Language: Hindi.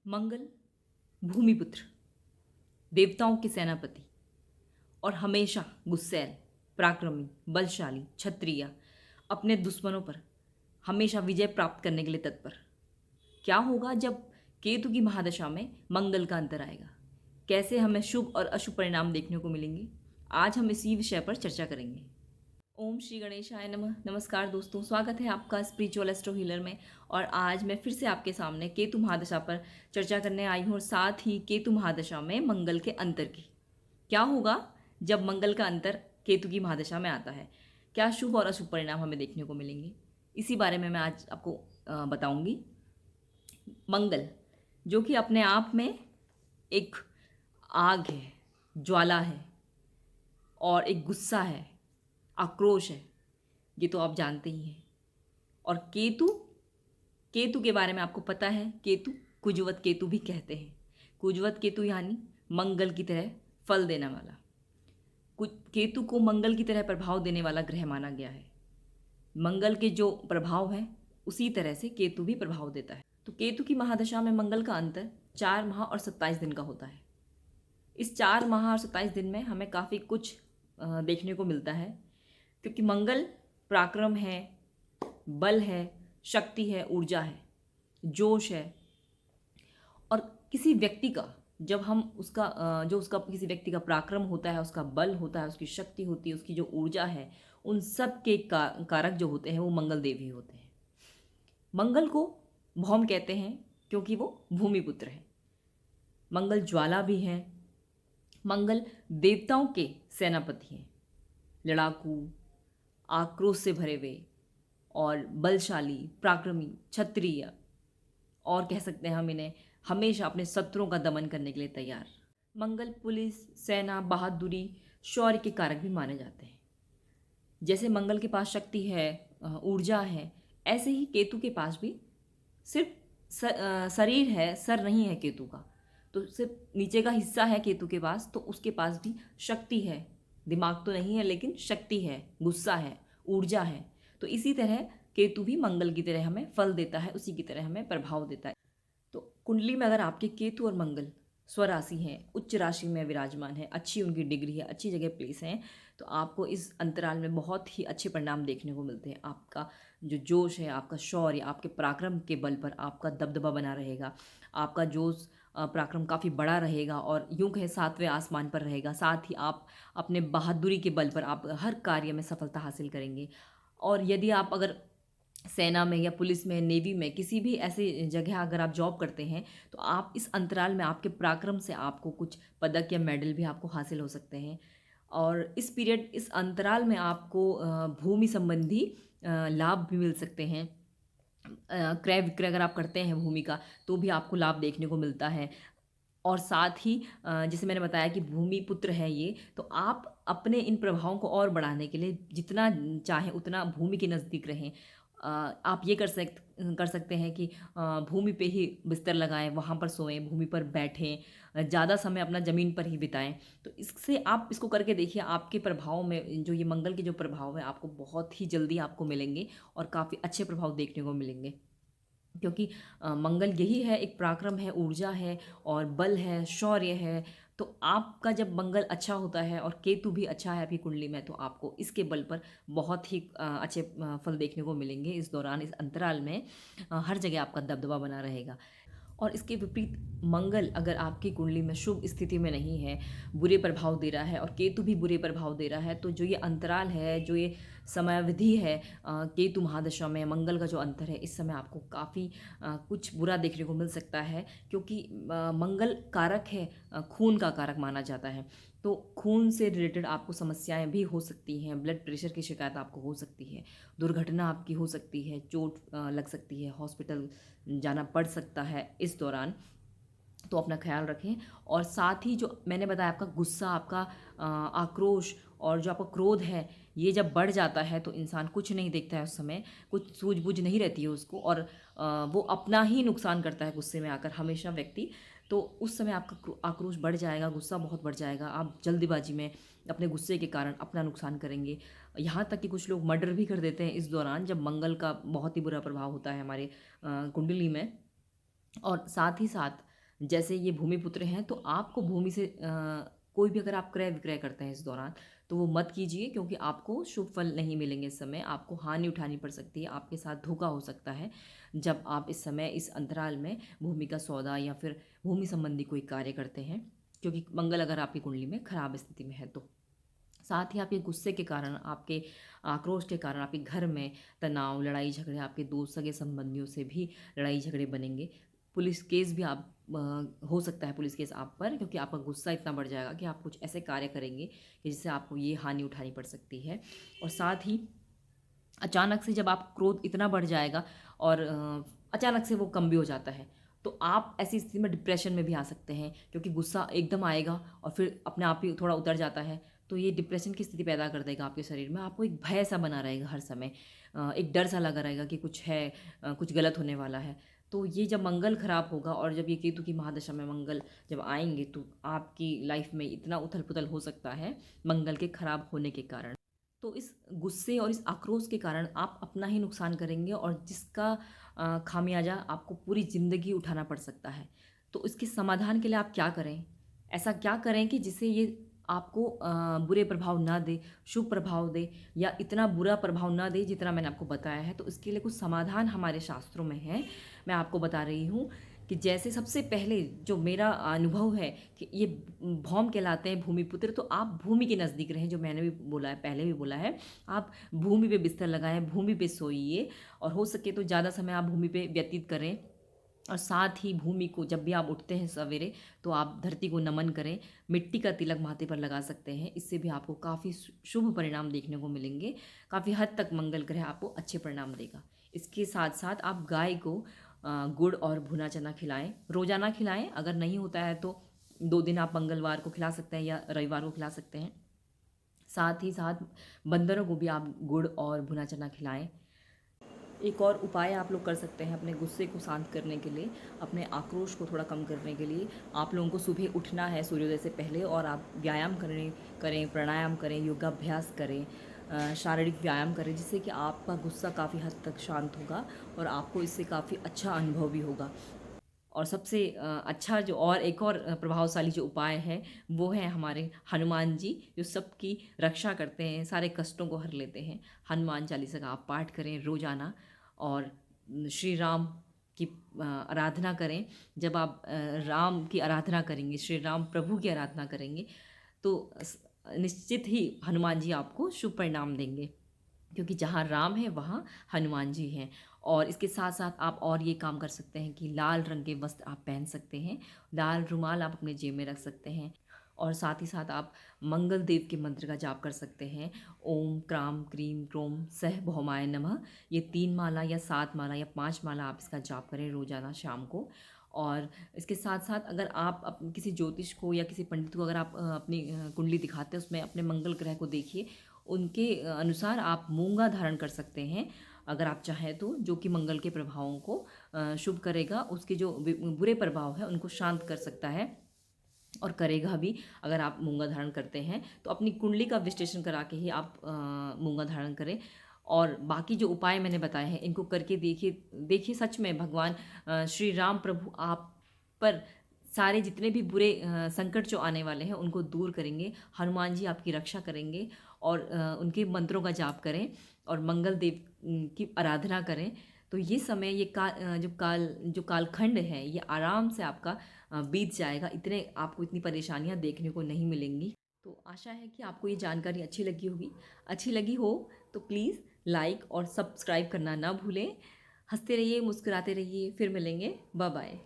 मंगल भूमिपुत्र, देवताओं के सेनापति और हमेशा गुस्सैल, पराक्रमी, बलशाली, क्षत्रिय, अपने दुश्मनों पर हमेशा विजय प्राप्त करने के लिए तत्पर। क्या होगा जब केतु की महादशा में मंगल का अंतर आएगा? कैसे हमें शुभ और अशुभ परिणाम देखने को मिलेंगे? आज हम इसी विषय पर चर्चा करेंगे। ओम श्री गणेशाय नमः। नमस्कार दोस्तों, स्वागत है आपका स्पिरिचुअल एस्ट्रो हीलर में। और आज मैं फिर से आपके सामने केतु महादशा पर चर्चा करने आई हूँ और साथ ही केतु महादशा में मंगल के अंतर की। क्या होगा जब मंगल का अंतर केतु की महादशा में आता है? क्या शुभ और अशुभ परिणाम हमें देखने को मिलेंगे? इसी बारे में मैं आज आपको बताऊंगी। मंगल जो कि अपने आप में एक आग है, ज्वाला है और एक गुस्सा है, आक्रोश है, ये तो आप जानते ही हैं। और केतु, केतु के बारे में आपको पता है, केतु कुजवत केतु भी कहते हैं। कुजवत केतु यानी मंगल की तरह फल देने वाला। केतु को मंगल की तरह प्रभाव देने वाला ग्रह माना गया है। मंगल के जो प्रभाव है उसी तरह से केतु भी प्रभाव देता है। तो केतु की महादशा में मंगल का अंतर 4 माह और 27 दिन का होता है। इस 4 माह और 27 दिन में हमें काफ़ी कुछ देखने को मिलता है, क्योंकि मंगल पराक्रम है, बल है, शक्ति है, ऊर्जा है, जोश है। और किसी व्यक्ति का जब हम उसका जो उसका किसी व्यक्ति का पराक्रम होता है, उसका बल होता है, उसकी शक्ति होती है, उसकी जो ऊर्जा है, उन सब के कारक जो होते हैं वो मंगल देव ही होते हैं। मंगल को भौम कहते हैं क्योंकि वो भूमिपुत्र है। मंगल ज्वाला भी है। मंगल देवताओं के सेनापति हैं, लड़ाकू, आक्रोश से भरे हुए और बलशाली, पराक्रमी, क्षत्रिय, और कह सकते हैं हम इन्हें हमेशा अपने शत्रुओं का दमन करने के लिए तैयार। मंगल पुलिस, सेना, बहादुरी, शौर्य के कारक भी माने जाते हैं। जैसे मंगल के पास शक्ति है, ऊर्जा है, ऐसे ही केतु के पास भी सिर्फ शरीर है, सर नहीं है केतु का। तो सिर्फ नीचे का हिस्सा है केतु के पास, तो उसके पास भी शक्ति है। दिमाग तो नहीं है लेकिन शक्ति है, गुस्सा है, ऊर्जा है। तो इसी तरह केतु भी मंगल की तरह हमें फल देता है, उसी की तरह हमें प्रभाव देता है। तो कुंडली में अगर आपके केतु और मंगल स्वराशि हैं, उच्च राशि में विराजमान है, अच्छी उनकी डिग्री है, अच्छी जगह प्लेस हैं, तो आपको इस अंतराल में बहुत ही अच्छे परिणाम देखने को मिलते हैं। आपका जो जोश है, आपका शौर्य, आपके पराक्रम के बल पर आपका दबदबा बना रहेगा। आपका जोश, पराक्रम काफ़ी बड़ा रहेगा और यूँ कहें 7वें आसमान पर रहेगा। साथ ही आप अपने बहादुरी के बल पर आप हर कार्य में सफलता हासिल करेंगे। और यदि आप अगर सेना में या पुलिस में, नेवी में, किसी भी ऐसी जगह अगर आप जॉब करते हैं, तो आप इस अंतराल में आपके पराक्रम से आपको कुछ पदक या मेडल भी आपको हासिल हो सकते हैं। और इस पीरियड, इस अंतराल में आपको भूमि संबंधी लाभ भी मिल सकते हैं। क्रय विक्रय अगर आप करते हैं भूमि का, तो भी आपको लाभ देखने को मिलता है। और साथ ही जैसे मैंने बताया कि भूमि पुत्र है ये, तो आप अपने इन प्रभावों को और बढ़ाने के लिए जितना चाहें उतना भूमि के नज़दीक रहें। आप ये कर सकते हैं कि भूमि पे ही बिस्तर लगाएं, वहाँ पर सोएं, भूमि पर बैठें, ज़्यादा समय अपना ज़मीन पर ही बिताएं। तो इससे आप इसको करके देखिए, आपके प्रभाव में जो ये मंगल के जो प्रभाव है आपको बहुत ही जल्दी आपको मिलेंगे और काफ़ी अच्छे प्रभाव देखने को मिलेंगे। क्योंकि मंगल यही है, एक पराक्रम है, ऊर्जा है और बल है, शौर्य है। तो आपका जब मंगल अच्छा होता है और केतु भी अच्छा है आपकी कुंडली में, तो आपको इसके बल पर बहुत ही अच्छे फल देखने को मिलेंगे। इस दौरान, इस अंतराल में हर जगह आपका दबदबा बना रहेगा। और इसके विपरीत मंगल अगर आपकी कुंडली में शुभ स्थिति में नहीं है, बुरे प्रभाव दे रहा है और केतु भी बुरे प्रभाव दे रहा है, तो जो ये अंतराल है, जो ये समयावधि है केतु महादशा में मंगल का जो अंतर है, इस समय आपको काफ़ी कुछ बुरा देखने को मिल सकता है। क्योंकि मंगल कारक है, खून का कारक माना जाता है। तो खून से रिलेटेड आपको समस्याएं भी हो सकती हैं, ब्लड प्रेशर की शिकायत आपको हो सकती है, दुर्घटना आपकी हो सकती है, चोट लग सकती है, हॉस्पिटल जाना पड़ सकता है इस दौरान। तो अपना ख्याल रखें। और साथ ही जो मैंने बताया, आपका गुस्सा, आपका आक्रोश और जो आपका क्रोध है, ये जब बढ़ जाता है तो इंसान कुछ नहीं देखता है उस समय, कुछ सूझबूझ नहीं रहती है उसको, और वो अपना ही नुकसान करता है गुस्से में आकर हमेशा व्यक्ति। तो उस समय आपका आक्रोश बढ़ जाएगा, गुस्सा बहुत बढ़ जाएगा, आप जल्दबाजी में अपने गुस्से के कारण अपना नुकसान करेंगे। यहाँ तक कि कुछ लोग मर्डर भी कर देते हैं इस दौरान, जब मंगल का बहुत ही बुरा प्रभाव होता है हमारे कुंडली में। और साथ ही साथ जैसे ये भूमिपुत्र हैं तो आपको भूमि से कोई भी अगर आप क्रय विक्रय करते हैं इस दौरान तो वो मत कीजिए, क्योंकि आपको शुभ फल नहीं मिलेंगे। इस समय आपको हानि उठानी पड़ सकती है, आपके साथ धोखा हो सकता है जब आप इस समय इस अंतराल में भूमि का सौदा या फिर भूमि संबंधी कोई कार्य करते हैं, क्योंकि मंगल अगर आपकी कुंडली में खराब स्थिति में है तो। साथ ही आपके गुस्से के कारण, आपके आक्रोश के कारण आपके घर में तनाव, लड़ाई झगड़े, आपके दोस्त सगे संबंधियों से भी लड़ाई झगड़े बनेंगे। पुलिस केस भी आप हो सकता है पुलिस केस आप पर, क्योंकि आपका गुस्सा इतना बढ़ जाएगा कि आप कुछ ऐसे कार्य करेंगे कि जिससे आपको ये हानि उठानी पड़ सकती है। और साथ ही अचानक से जब आप क्रोध इतना बढ़ जाएगा और अचानक से वो कम भी हो जाता है, तो आप ऐसी स्थिति में डिप्रेशन में भी आ सकते हैं, क्योंकि गुस्सा एकदम आएगा और फिर अपने आप ही थोड़ा उतर जाता है। तो ये डिप्रेशन की स्थिति पैदा कर देगा आपके शरीर में। आपको एक भय सा बना रहेगा हर समय, एक डर सा लगा रहेगा कि कुछ है, कुछ गलत होने वाला है। तो ये जब मंगल खराब होगा और जब ये केतु की महादशा में मंगल जब आएंगे तो आपकी लाइफ में इतना उथल पुथल हो सकता है मंगल के खराब होने के कारण। तो इस गुस्से और इस आक्रोश के कारण आप अपना ही नुकसान करेंगे और जिसका खामियाजा आपको पूरी ज़िंदगी उठाना पड़ सकता है। तो इसके समाधान के लिए आप क्या करें? ऐसा क्या करें कि जिससे ये आपको बुरे प्रभाव ना दे, शुभ प्रभाव दे, या इतना बुरा प्रभाव ना दे जितना मैंने आपको बताया है। तो इसके लिए कुछ समाधान हमारे शास्त्रों में है, मैं आपको बता रही हूँ। कि जैसे सबसे पहले जो मेरा अनुभव है कि ये भौम कहलाते हैं भूमिपुत्र, तो आप भूमि के नज़दीक रहें, जो मैंने भी बोला है, पहले भी बोला है। आप भूमि पे बिस्तर लगाएं, भूमि पे सोइए, और हो सके तो ज़्यादा समय आप भूमि पे व्यतीत करें। और साथ ही भूमि को जब भी आप उठते हैं सवेरे तो आप धरती को नमन करें, मिट्टी का तिलक माथे पर लगा सकते हैं। इससे भी आपको काफ़ी शुभ परिणाम देखने को मिलेंगे। काफ़ी हद तक मंगल ग्रह आपको अच्छे परिणाम देगा। इसके साथ साथ आप गाय को गुड़ और भुना चना खिलाएं, रोज़ाना खिलाएं। अगर नहीं होता है तो 2 दिन आप मंगलवार को खिला सकते हैं या रविवार को खिला सकते हैं। साथ ही साथ बंदरों को भी आप गुड़ और भुना चना खिलाएं। एक और उपाय आप लोग कर सकते हैं अपने गुस्से को शांत करने के लिए, अपने आक्रोश को थोड़ा कम करने के लिए। आप लोगों को सुबह उठना है सूर्योदय से पहले, और आप व्यायाम करें, प्राणायाम करें, योगाभ्यास करें, शारीरिक व्यायाम करें, जिससे कि आपका गुस्सा काफ़ी हद तक शांत होगा और आपको इससे काफ़ी अच्छा अनुभव भी होगा। और सबसे अच्छा जो और एक और प्रभावशाली जो उपाय है वो है हमारे हनुमान जी, जो सबकी रक्षा करते हैं, सारे कष्टों को हर लेते हैं। हनुमान चालीसा का आप पाठ करें रोज़ाना, और श्री राम की आराधना करें। जब आप राम की आराधना करेंगे, श्री राम प्रभु की आराधना करेंगे, तो निश्चित ही हनुमान जी आपको शुभ परिणाम देंगे, क्योंकि जहाँ राम है वहाँ हनुमान जी हैं। और इसके साथ साथ आप और ये काम कर सकते हैं कि लाल रंग के वस्त्र आप पहन सकते हैं, लाल रुमाल आप अपने जेब में रख सकते हैं, और साथ ही साथ आप मंगल देव के मंत्र का जाप कर सकते हैं। ओम क्राम क्रीम क्रोम सह भौमाय नमः। ये 3 माला या 7 माला या 5 माला आप इसका जाप करें रोजाना शाम को। और इसके साथ साथ अगर आप किसी ज्योतिष को या किसी पंडित को अगर आप अपनी कुंडली दिखाते हैं, उसमें अपने मंगल ग्रह को देखिए, उनके अनुसार आप मूंगा धारण कर सकते हैं अगर आप चाहें तो, जो कि मंगल के प्रभावों को शुभ करेगा, उसके जो बुरे प्रभाव है उनको शांत कर सकता है और करेगा भी। अगर आप मूंगा धारण करते हैं तो अपनी कुंडली का विश्लेषण करा के ही आप मूंगा धारण करें। और बाकी जो उपाय मैंने बताए हैं इनको करके देखिए, देखिए सच में भगवान श्री राम प्रभु आप पर सारे जितने भी बुरे संकट जो आने वाले हैं उनको दूर करेंगे। हनुमान जी आपकी रक्षा करेंगे, और उनके मंत्रों का जाप करें और मंगल देव की आराधना करें। तो ये समय, ये जो कालखंड है, ये आराम से आपका बीत जाएगा। इतने आपको इतनी परेशानियां देखने को नहीं मिलेंगी। तो आशा है कि आपको ये जानकारी अच्छी लगी होगी। अच्छी लगी हो तो प्लीज़ लाइक और सब्सक्राइब करना ना भूलें। हंसते रहिए, मुस्कुराते रहिए। फिर मिलेंगे। Bye bye.